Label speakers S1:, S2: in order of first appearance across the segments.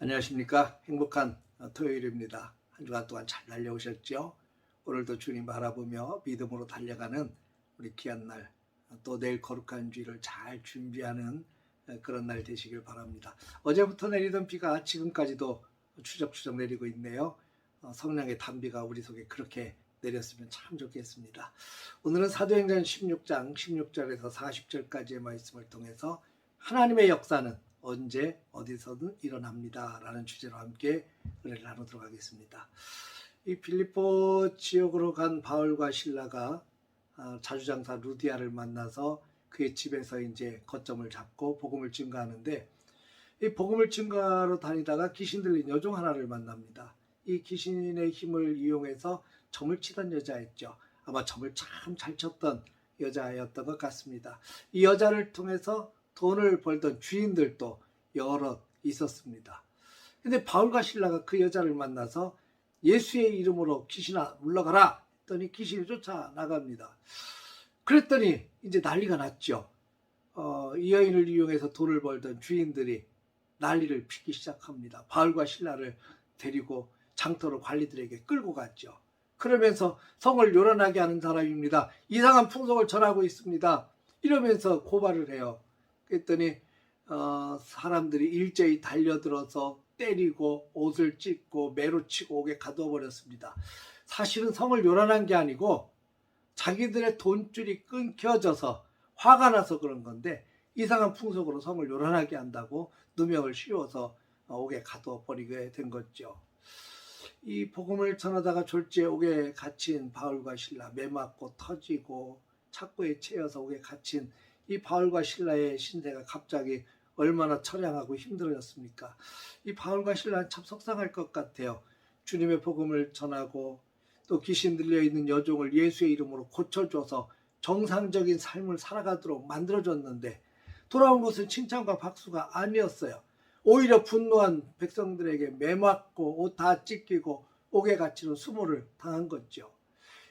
S1: 안녕하십니까. 행복한 토요일입니다. 한 주간 동안 잘 달려오셨죠? 오늘도 주님 바라보며 믿음으로 달려가는 우리 귀한 날, 또 내일 거룩한 주일을 잘 준비하는 그런 날 되시길 바랍니다. 어제부터 내리던 비가 지금까지도 추적추적 내리고 있네요. 성령의 단비가 우리 속에 그렇게 내렸으면 참 좋겠습니다. 오늘은 사도행전 16장 16절에서 40절까지의 말씀을 통해서 하나님의 역사는 언제 어디서든 일어납니다 라는 주제로 함께 은혜를 나누도록 하겠습니다. 이 빌립보 지역으로 간 바울과 실라가 자주장사 루디아를 만나서 그의 집에서 이제 거점을 잡고 복음을 증거하는데, 이 복음을 증거하러 다니다가 귀신 들린 여종 하나를 만납니다. 이 귀신의 힘을 이용해서 점을 치던 여자였죠. 아마 점을 참 잘 쳤던 여자였던 것 같습니다. 이 여자를 통해서 돈을 벌던 주인들도 여럿 있었습니다. 근데 바울과 실라가 그 여자를 만나서 예수의 이름으로 귀신아 물러가라 했더니 귀신이 쫓아나갑니다. 그랬더니 이제 난리가 났죠. 이 여인을 이용해서 돈을 벌던 주인들이 난리를 피기 시작합니다. 바울과 실라를 데리고 장터로 관리들에게 끌고 갔죠. 그러면서 성을 요란하게 하는 사람입니다. 이상한 풍속을 전하고 있습니다. 이러면서 고발을 해요. 그랬더니 사람들이 일제히 달려들어서 때리고 옷을 찢고 매로 치고 옥에 가두어 버렸습니다. 사실은 성을 요란한 게 아니고 자기들의 돈줄이 끊겨져서 화가 나서 그런 건데, 이상한 풍속으로 성을 요란하게 한다고 누명을 씌워서 옥에 가두어 버리게 된 거죠. 이 복음을 전하다가 졸지에 옥에 갇힌 바울과 실라, 매 맞고 터지고 착고에 채여서 옥에 갇힌 이 바울과 실라의 신세가 갑자기 얼마나 처량하고 힘들어졌습니까? 이 바울과 실라는 참 속상할 것 같아요. 주님의 복음을 전하고 또 귀신 들려있는 여종을 예수의 이름으로 고쳐줘서 정상적인 삶을 살아가도록 만들어줬는데, 돌아온 것은 칭찬과 박수가 아니었어요. 오히려 분노한 백성들에게 매맞고 옷 다 찢기고 옥에 갇히는 수모를 당한 거죠.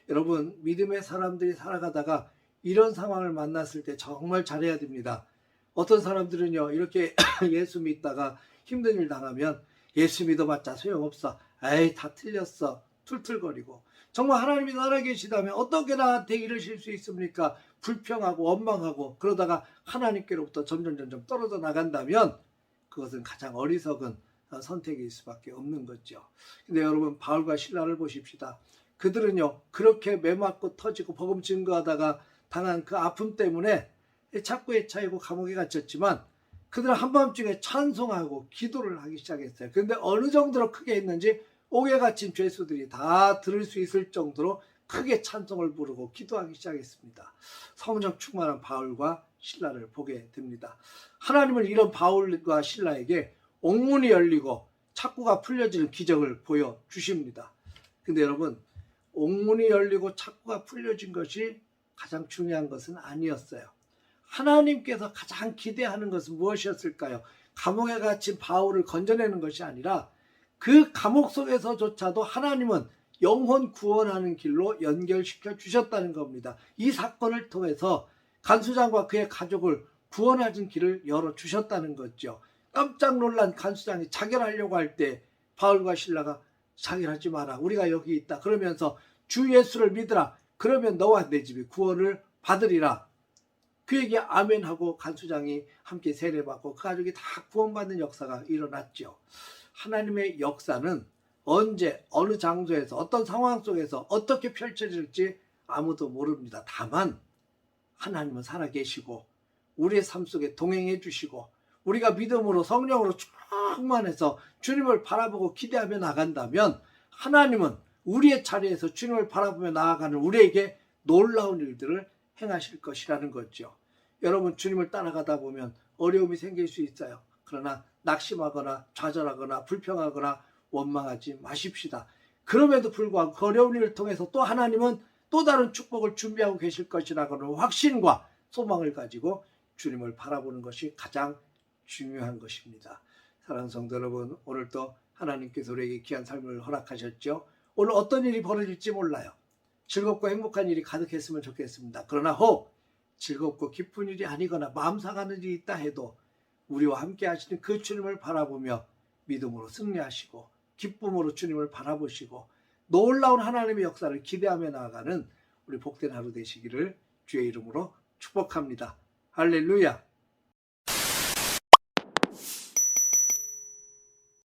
S1: 여러분, 믿음의 사람들이 살아가다가 이런 상황을 만났을 때 정말 잘해야 됩니다. 어떤 사람들은요, 이렇게 예수 믿다가 힘든 일 당하면 예수 믿어봤자 소용없어, 에이 다 틀렸어, 툴툴거리고, 정말 하나님이 살아계시다면 어떻게 나한테 이러실 수 있습니까? 불평하고 원망하고 그러다가 하나님께로부터 점점 떨어져 나간다면 그것은 가장 어리석은 선택일 수밖에 없는 거죠. 근데 여러분, 바울과 실라를 보십시다. 그들은요, 그렇게 매맞고 터지고 복음 증거하다가 당한 그 아픔 때문에 착고에 차이고 감옥에 갇혔지만, 그들은 한밤중에 찬송하고 기도를 하기 시작했어요. 그런데 어느 정도로 크게 했는지 옥에 갇힌 죄수들이 다 들을 수 있을 정도로 크게 찬송을 부르고 기도하기 시작했습니다. 성령 충만한 바울과 실라를 보게 됩니다. 하나님은 이런 바울과 실라에게 옥문이 열리고 착고가 풀려지는 기적을 보여주십니다. 근데 여러분, 옥문이 열리고 착고가 풀려진 것이 가장 중요한 것은 아니었어요. 하나님께서 가장 기대하는 것은 무엇이었을까요? 감옥에 갇힌 바울을 건져내는 것이 아니라 그 감옥 속에서조차도 하나님은 영혼 구원하는 길로 연결시켜 주셨다는 겁니다. 이 사건을 통해서 간수장과 그의 가족을 구원하는 길을 열어주셨다는 거죠. 깜짝 놀란 간수장이 자결하려고 할 때 바울과 실라가 자결하지 마라, 우리가 여기 있다 그러면서 주 예수를 믿으라, 그러면 너와 내 집이 구원을 받으리라. 그에게 아멘하고 간수장이 함께 세례받고 그 가족이 다 구원받는 역사가 일어났죠. 하나님의 역사는 언제 어느 장소에서 어떤 상황 속에서 어떻게 펼쳐질지 아무도 모릅니다. 다만 하나님은 살아계시고 우리의 삶 속에 동행해 주시고, 우리가 믿음으로 성령으로 충만해서 주님을 바라보고 기대하며 나간다면 하나님은 우리의 자리에서 주님을 바라보며 나아가는 우리에게 놀라운 일들을 행하실 것이라는 거죠. 여러분, 주님을 따라가다 보면 어려움이 생길 수 있어요. 그러나 낙심하거나 좌절하거나 불평하거나 원망하지 마십시다. 그럼에도 불구하고 그 어려운 일을 통해서 또 하나님은 또 다른 축복을 준비하고 계실 것이라는 확신과 소망을 가지고 주님을 바라보는 것이 가장 중요한 것입니다. 사랑하는 성도 여러분, 오늘도 하나님께서 우리에게 귀한 삶을 허락하셨죠. 오늘 어떤 일이 벌어질지 몰라요. 즐겁고 행복한 일이 가득했으면 좋겠습니다. 그러나 혹 즐겁고 기쁜 일이 아니거나 마음 상하는 일이 있다 해도 우리와 함께 하시는 그 주님을 바라보며 믿음으로 승리하시고 기쁨으로 주님을 바라보시고 놀라운 하나님의 역사를 기대하며 나아가는 우리 복된 하루 되시기를 주의 이름으로 축복합니다. 할렐루야.